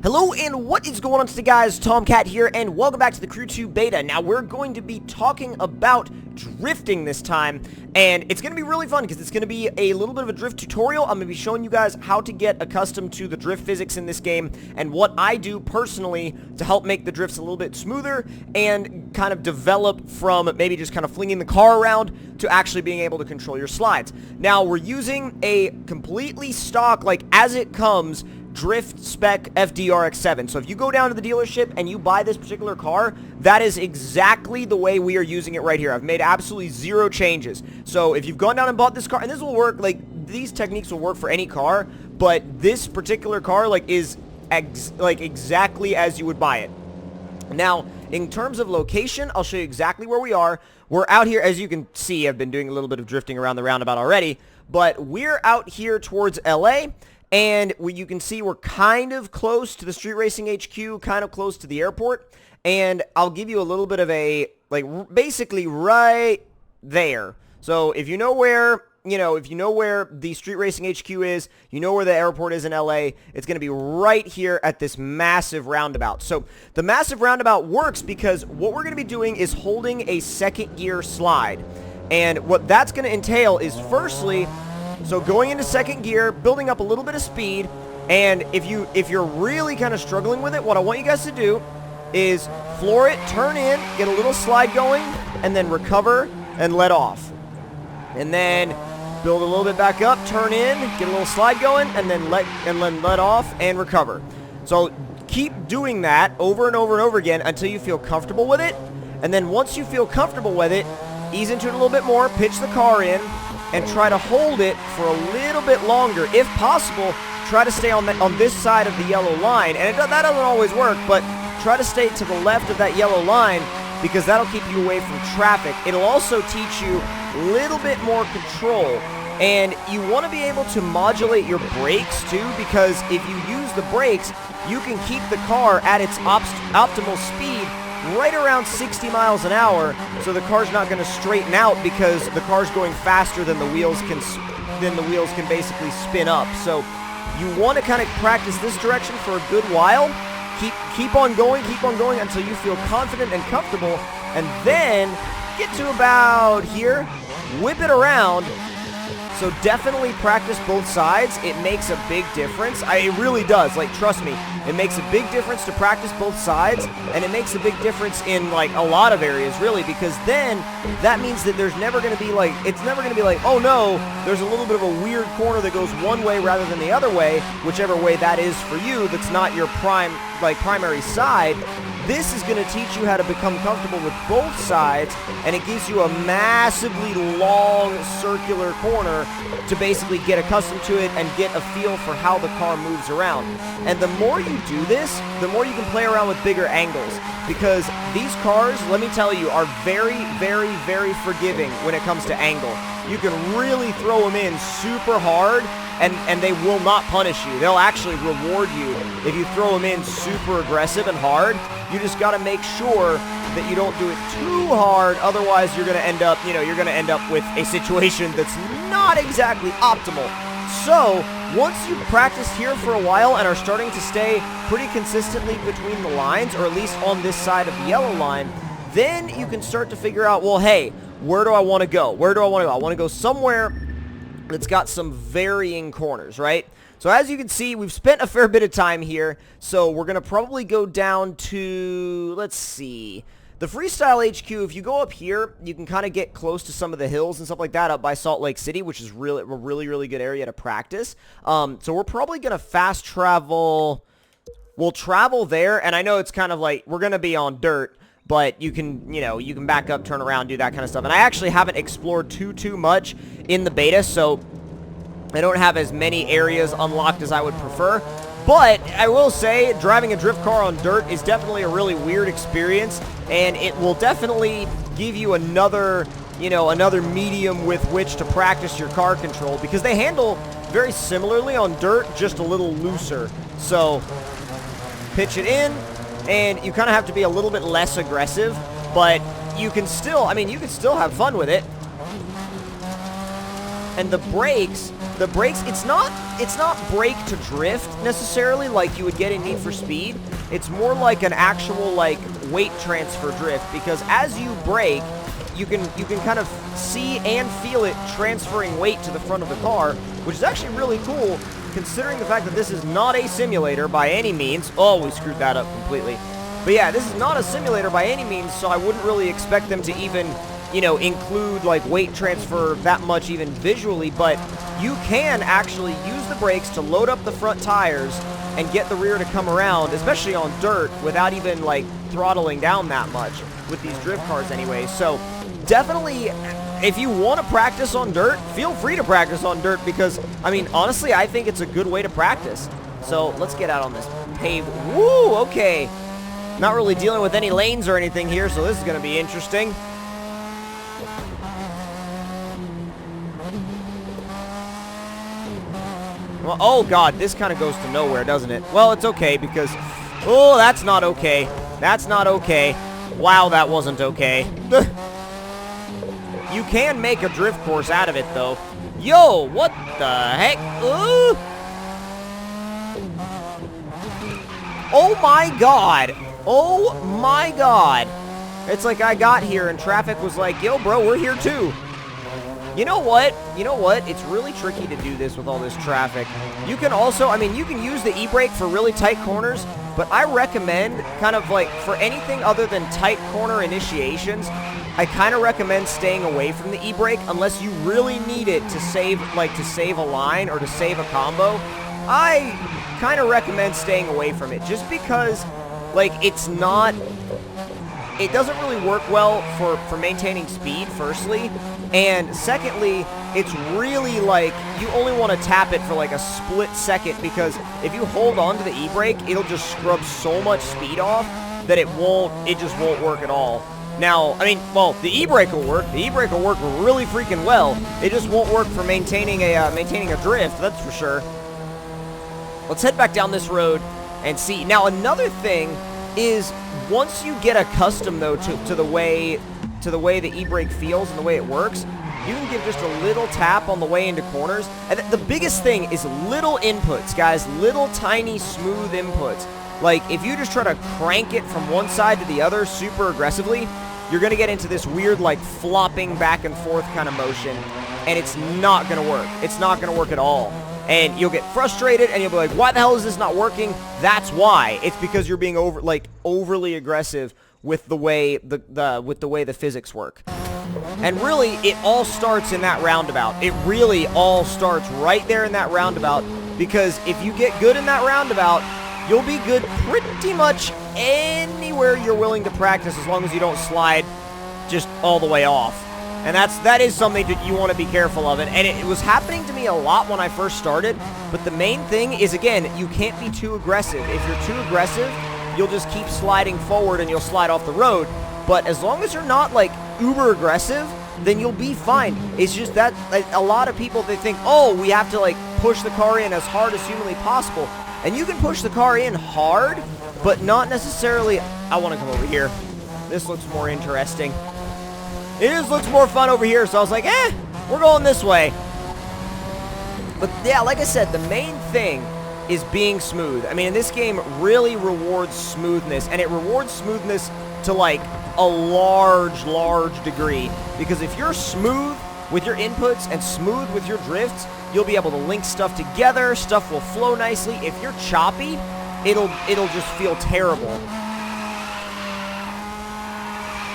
Hello and what is going on today, guys? Tomcat here and welcome back to the Crew 2 beta. Now we're going to be talking about drifting this time, and it's going to be really fun because it's going to be a little bit of a drift tutorial. I'm going to be showing you guys how to get accustomed to the drift physics in this game and what I do personally to help make the drifts a little bit smoother and kind of develop from maybe just kind of flinging the car around to actually being able to control your slides. Now we're using a completely stock, like as it comes, drift spec FDRX7. So if you go down to the dealership and you buy this particular car, that is exactly the way we are using it right here. I've made absolutely zero changes. So if you've gone down and bought this car, and this will work, like these techniques will work for any car, but this particular car is exactly as you would buy it. Now, in terms of location, I'll show you exactly where we are. We're out here, as you can see, I've been doing a little bit of drifting around the roundabout already, but we're out here towards LA. And you can see we're kind of close to the Street Racing HQ, kind of close to the airport. And I'll give you a little bit of a, basically right there. So if you know where, the Street Racing HQ is, you know where the airport is in LA, it's going to be right here at this massive roundabout. So the massive roundabout works because what we're going to be doing is holding a second gear slide. And what that's going to entail is firstly, so going into second gear, building up a little bit of speed, and if you're really kind of struggling with it, what I want you guys to do is floor it, turn in, get a little slide going, and then recover and let off. And then build a little bit back up, turn in, get a little slide going, and then let off and recover. So keep doing that over and over and over again until you feel comfortable with it. And then once you feel comfortable with it, ease into it a little bit more, pitch the car in, and try to hold it for a little bit longer. If possible, try to stay on this side of the yellow line. And that doesn't always work, but try to stay to the left of that yellow line because that'll keep you away from traffic. It'll also teach you a little bit more control. And you want to be able to modulate your brakes too, because if you use the brakes, you can keep the car at its optimal speed right around 60 miles an hour, so the car's not going to straighten out because the car's going faster than the wheels can basically spin up. So you want to kind of practice this direction for a good while. Keep on going until you feel confident and comfortable, and then get to about here, whip it around. So definitely practice both sides. It makes a big difference. It really does. Trust me, it makes a big difference to practice both sides, and it makes a big difference in a lot of areas, really, because then that means that there's never going to be oh no, there's a little bit of a weird corner that goes one way rather than the other way, whichever way that is for you. That's not your primary side. This is going to teach you how to become comfortable with both sides, and it gives you a massively long circular corner to basically get accustomed to it and get a feel for how the car moves around. And the more you do this, the more you can play around with bigger angles, because these cars, let me tell you, are very, very, very forgiving when it comes to angle. You can really throw them in super hard, and they will not punish you. They'll actually reward you if you throw them in super aggressive and hard. You just got to make sure that you don't do it too hard, otherwise you're going to end up with a situation that's not exactly optimal. So once you practice here for a while and are starting to stay pretty consistently between the lines, or at least on this side of the yellow line, then you can start to figure out, well, hey, where do I want to go? I want to go somewhere that's got some varying corners, right? So as you can see, we've spent a fair bit of time here, so we're going to probably go down to, let's see, the Freestyle HQ. If you go up here, you can kind of get close to some of the hills and stuff like that up by Salt Lake City, which is a really good area to practice. So we're probably going to fast travel. We'll travel there, and I know it's kind of we're going to be on dirt, but you can back up, turn around, do that kind of stuff. And I actually haven't explored too much in the beta, so I don't have as many areas unlocked as I would prefer. But I will say, driving a drift car on dirt is definitely a really weird experience, and it will definitely give you another medium with which to practice your car control, because they handle very similarly on dirt, just a little looser. So pitch it in, and you kind of have to be a little bit less aggressive, but you can still have fun with it. And the brakes, it's not brake to drift necessarily like you would get in Need for Speed. It's more like an actual like weight transfer drift, because as you brake, you can kind of see and feel it transferring weight to the front of the car, which is actually really cool considering the fact that this is not a simulator by any means. Oh, we screwed that up completely. But yeah, this is not a simulator by any means, so I wouldn't really expect them to even, you know, include like weight transfer that much even visually, but you can actually use the brakes to load up the front tires and get the rear to come around, especially on dirt, without even like throttling down that much with these drift cars anyway. So definitely, if you want to practice on dirt, feel free to practice on dirt, because I mean, honestly, I think it's a good way to practice. So let's get out on this paved. Woo, okay. Not really dealing with any lanes or anything here, so this is going to be interesting. Well, oh god, this kind of goes to nowhere, doesn't it? Well, it's okay, because... Oh, that's not okay. That's not okay. Wow, that wasn't okay. You can make a drift course out of it, though. Yo, what the heck? Oh my god. Oh my god. It's like I got here and traffic was like, yo, bro, we're here too. You know what? You know what? It's really tricky to do this with all this traffic. You can also, I mean, you can use the e-brake for really tight corners, but I recommend kind of like for anything other than tight corner initiations, I kind of recommend staying away from the e-brake unless you really need it to save, like to save a line or to save a combo. I kind of recommend staying away from it just because, like, it's not... It doesn't really work well for maintaining speed, firstly, and secondly, it's really like, you only want to tap it for like a split second, because if you hold on to the e-brake, it'll just scrub so much speed off that it just won't work at all. Now, I mean, well, the e-brake will work. The e-brake will work really freaking well. It just won't work for maintaining a drift, that's for sure. Let's head back down this road and see. Now, another thing is, once you get accustomed though to the way the e-brake feels and the way it works, you can give just a little tap on the way into corners. And the biggest thing is little inputs, guys, little tiny smooth inputs. Like, if you just try to crank it from one side to the other super aggressively, you're gonna get into this weird like flopping back and forth kind of motion, and it's not gonna work. It's not gonna work at all. And you'll get frustrated, and you'll be like, why the hell is this not working? That's why. It's because you're being overly aggressive with the way the physics work. And really, it all starts in that roundabout. It really all starts right there in that roundabout, because if you get good in that roundabout, you'll be good pretty much anywhere you're willing to practice, as long as you don't slide just all the way off. And that is something that you want to be careful of. And it was happening to me a lot when I first started. But the main thing is, again, you can't be too aggressive. If you're too aggressive, you'll just keep sliding forward and you'll slide off the road. But as long as you're not, like, uber aggressive, then you'll be fine. It's just that, like, a lot of people, they think, oh, we have to, like, push the car in as hard as humanly possible. And you can push the car in hard, but not necessarily... I want to come over here. This looks more interesting. It just looks more fun over here, so I was like, we're going this way. But yeah, like I said, the main thing is being smooth. I mean, this game really rewards smoothness, and it rewards smoothness to like a large degree. Because if you're smooth with your inputs and smooth with your drifts, you'll be able to link stuff together, stuff will flow nicely. If you're choppy, it'll just feel terrible.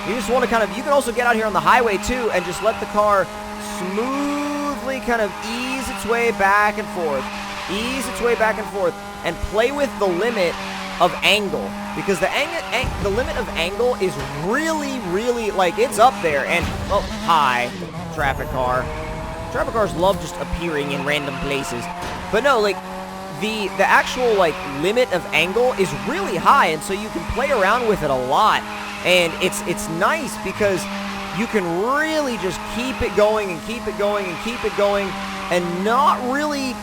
You just want to kind of, you can also get out here on the highway too and just let the car smoothly kind of ease its way back and forth. Ease its way back and forth and play with the limit of angle, because the limit of angle is really, like, it's up there. And, oh, hi, traffic car. Traffic cars love just appearing in random places. But no, like, the actual, like, limit of angle is really high, and so you can play around with it a lot. And it's nice because you can really just keep it going and keep it going and keep it going and not really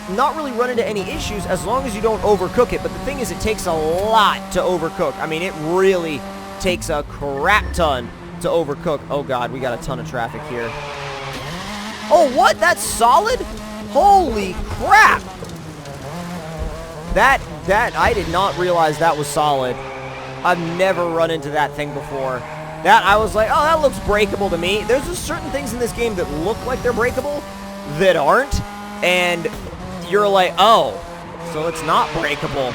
run into any issues as long as you don't overcook it. But the thing is, it takes a lot to overcook. I mean, it really takes a crap ton to overcook. Oh god, we got a ton of traffic here. Oh, what? That's solid? Holy crap! I did not realize that was solid. I've never run into that thing before. That, I was like, oh, that looks breakable to me. There's just certain things in this game that look like they're breakable that aren't. And you're like, oh, so it's not breakable.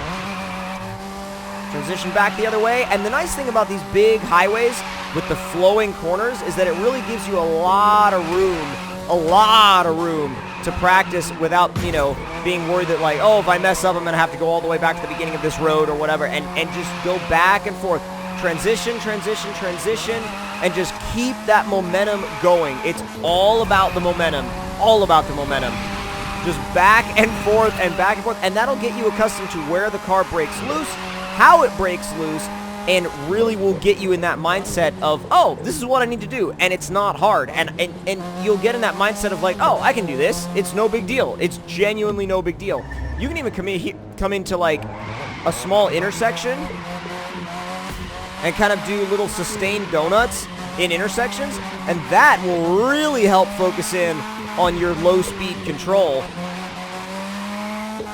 Transition back the other way. And the nice thing about these big highways with the flowing corners is that it really gives you a lot of room to practice without, you know, being worried that, like, oh, if I mess up, I'm going to have to go all the way back to the beginning of this road or whatever, and just go back and forth. Transition, transition, transition, and just keep that momentum going. It's all about the momentum. All about the momentum. Just back and forth and back and forth, and that'll get you accustomed to where the car breaks loose, how it breaks loose, and really will get you in that mindset of, oh, this is what I need to do, and it's not hard, and you'll get in that mindset of like, oh, I can do this, it's no big deal, it's genuinely no big deal. You can even come into like a small intersection and kind of do little sustained donuts in intersections, and that will really help focus in on your low speed control.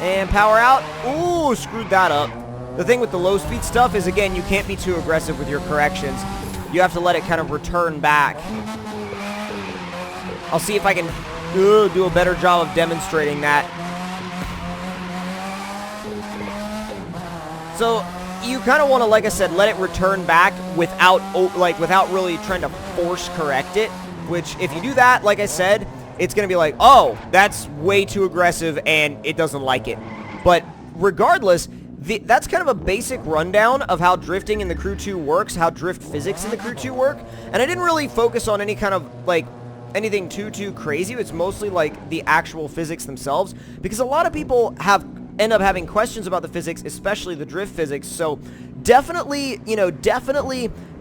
And power out. Ooh, screwed that up. The thing with the low speed stuff is, again, you can't be too aggressive with your corrections. You have to let it kind of return back. I'll see if I can do a better job of demonstrating that. So you kind of want to, like I said, let it return back without really trying to force correct it, which if you do that, like I said, it's going to be like, oh, that's way too aggressive and it doesn't like it. But regardless, that's kind of a basic rundown of how drifting in the Crew 2 works, how drift physics in the Crew 2 work. And I didn't really focus on any kind of, like, anything too crazy. It's mostly, like, the actual physics themselves, because a lot of people end up having questions about the physics, especially the drift physics. So definitely, you know,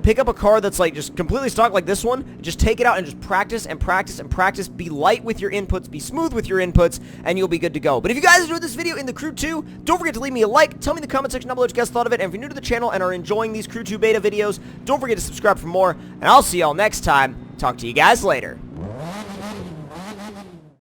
pick up a car that's like just completely stock like this one. Just take it out and just practice and practice and practice. Be light with your inputs, be smooth with your inputs, and you'll be good to go. But if you guys enjoyed this video in the Crew 2, don't forget to leave me a like. Tell me in the comment section down below what you guys thought of it. And if you're new to the channel and are enjoying these Crew 2 beta videos, don't forget to subscribe for more. And I'll see y'all next time. Talk to you guys later.